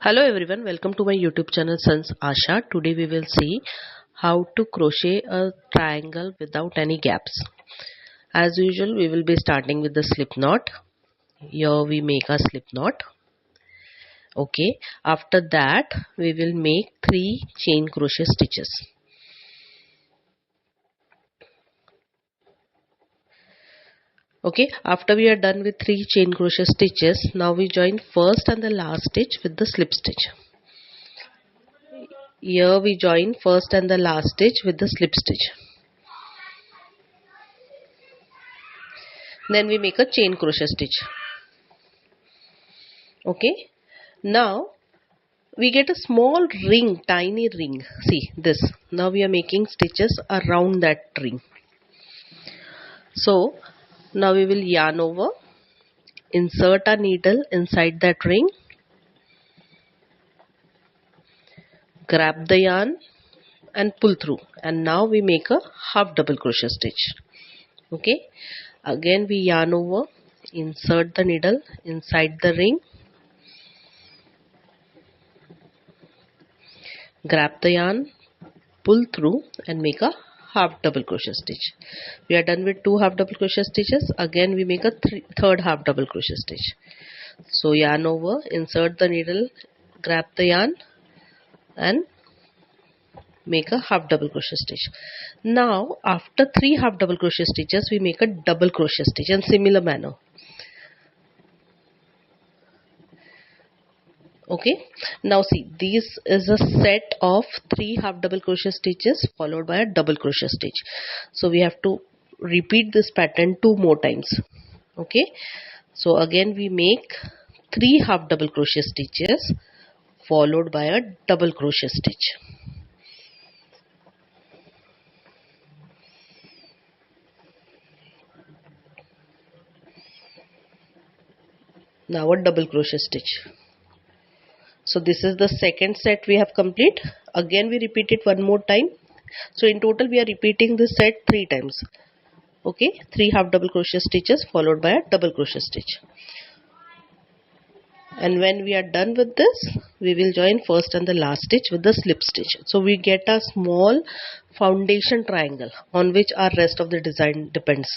Hello everyone, welcome to my YouTube channel Sanjs Aasha. Today we will see how to crochet a triangle without any gaps. As usual, we will be starting with the slip knot. Here we make a slip knot. Okay, after that we will make 3 chain crochet stitches. Okay, after we are done with 3 chain crochet stitches, now we join first and the last stitch with the slip stitch. Here we join first and the last stitch with the slip stitch. Then we make a chain crochet stitch. Okay, now we get a small ring, tiny ring. See this. Now we are making stitches around that ring. So now we will yarn over, insert a needle inside that ring, grab the yarn and pull through, and now we make a half double crochet stitch. Okay, again we yarn over, insert the needle inside the ring, grab the yarn, pull through and make a half double crochet stitch. We are done with 2 half double crochet stitches. Again we make a third half double crochet stitch. So yarn over, insert the needle, grab the yarn and make a half double crochet stitch. Now after 3 half double crochet stitches we make a double crochet stitch in similar manner. Okay, now see, this is a set of 3 half double crochet stitches followed by a double crochet stitch. So we have to repeat this pattern 2 more times. Okay, so again we make 3 half double crochet stitches followed by a double crochet stitch. Now a double crochet stitch. So this is the second set we have complete. Again we repeat it 1 more time. So in total we are repeating this set 3 times. Okay, 3 half double crochet stitches followed by a double crochet stitch. And when we are done with this, we will join first and the last stitch with the slip stitch. So we get a small foundation triangle on which our rest of the design depends.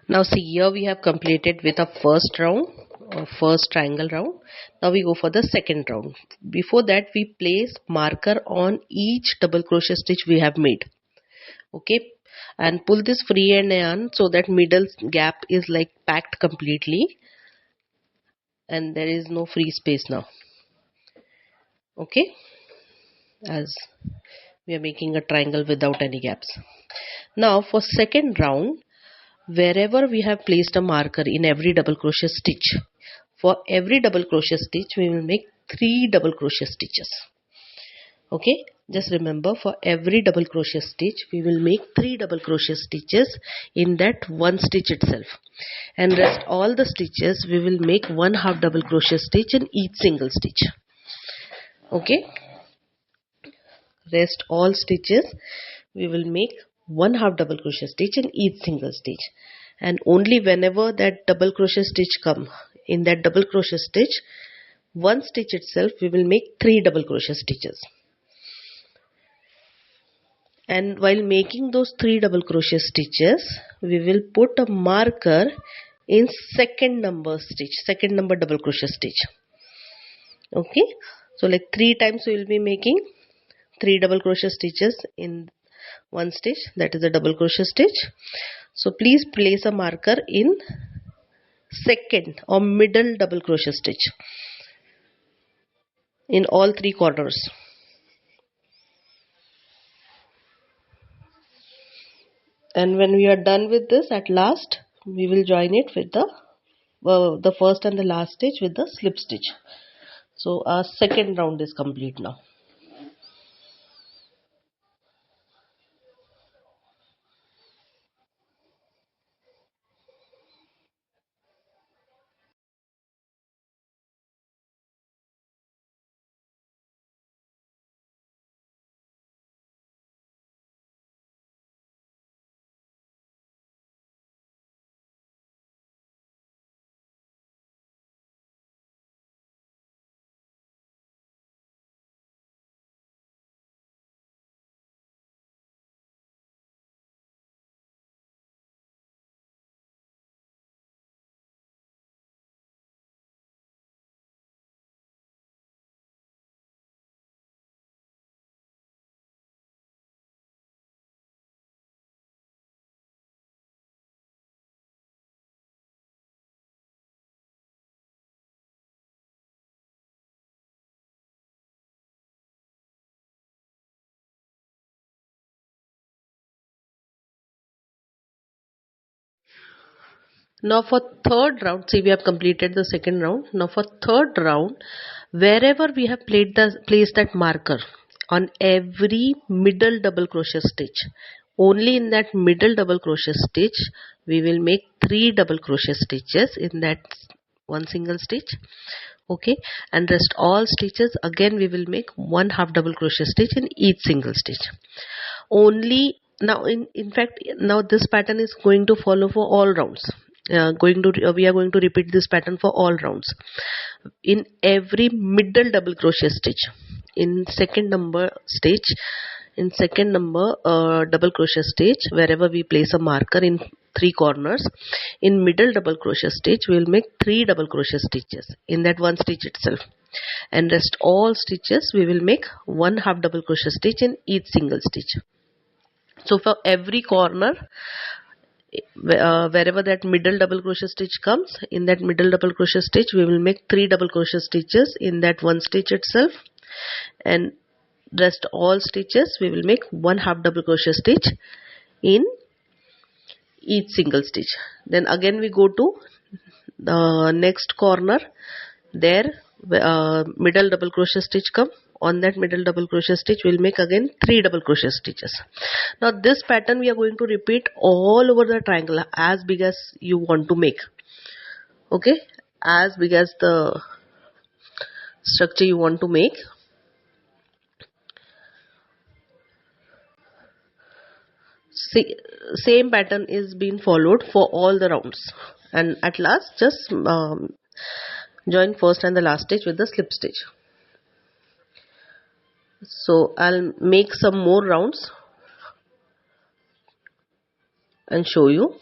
Now see, here we have completed with a first round, first triangle round. Now we go for the second round. Before that we place marker on each double crochet stitch we have made. Okay, and pull this free end yarn so that middle gap is like packed completely and there is no free space now. Okay, as we are making a triangle without any gaps. Now for second round, wherever we have placed a marker in every double crochet stitch, for every double crochet stitch we will make 3 double crochet stitches. Okay, just remember, for every double crochet stitch we will make 3 double crochet stitches in that one stitch itself, and rest all the stitches we will make 1 half double crochet stitch in each single stitch. Okay, rest all stitches we will make 1 half double crochet stitch in each single stitch, and only whenever that double crochet stitch come, in that double crochet stitch, one stitch itself we will make 3 double crochet stitches. And while making those 3 double crochet stitches, we will put a marker in second number stitch, second number double crochet stitch. Okay, so like 3 times we will be making 3 double crochet stitches in one stitch, that is a double crochet stitch. So please place a marker in second or middle double crochet stitch in all 3 corners. And when we are done with this, at last we will join it with the first and the last stitch with the slip stitch. So our second round is complete now. Now for third round, see we have completed the second round. Now for third round, wherever we have placed that marker on every middle double crochet stitch, only in that middle double crochet stitch we will make 3 double crochet stitches in that one single stitch. Okay, and rest all stitches again we will make 1 half double crochet stitch in each single stitch. Only now in fact now this pattern is going to follow for all rounds. We are going to repeat this pattern for all rounds. In every middle double crochet stitch, in second number double crochet stitch, wherever we place a marker in 3 corners, in middle double crochet stitch we will make 3 double crochet stitches in that one stitch itself, and rest all stitches we will make 1 half double crochet stitch in each single stitch. So for every corner, wherever that middle double crochet stitch comes, in that middle double crochet stitch we will make 3 double crochet stitches in that one stitch itself, and rest all stitches we will make 1 half double crochet stitch in each single stitch. Then again we go to the next corner, there middle double crochet stitch come. On that middle double crochet stitch we'll make again 3 double crochet stitches. Now this pattern we are going to repeat all over the triangle as big as you want to make. Okay, as big as the structure you want to make. Same pattern is being followed for all the rounds, and at last just join first and the last stitch with the slip stitch. So I'll make some more rounds and show you.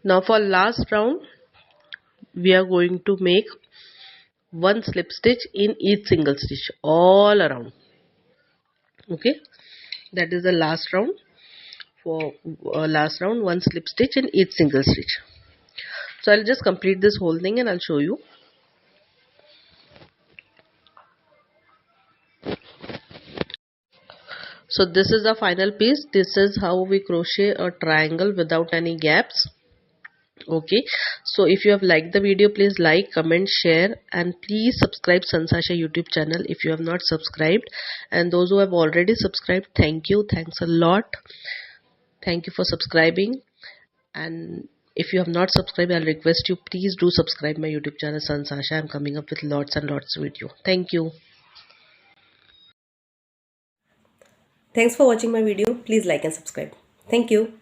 Now for last round we are going to make 1 slip stitch in each single stitch all around. Okay, that is the last round. For last round, 1 slip stitch in each single stitch. So I'll just complete this whole thing and I'll show you. So this is the final piece. This is how we crochet a triangle without any gaps. Okay, so if you have liked the video, please like, comment, share, and please subscribe Sanjs Aasha YouTube channel if you have not subscribed. And those who have already subscribed, thank you, thanks a lot. Thank you for subscribing. And if you have not subscribed, I'll request you, please do subscribe my YouTube channel Sanjs Aasha. I'm coming up with lots and lots of video. Thank you. Thanks for watching my video. Please like and subscribe. Thank you.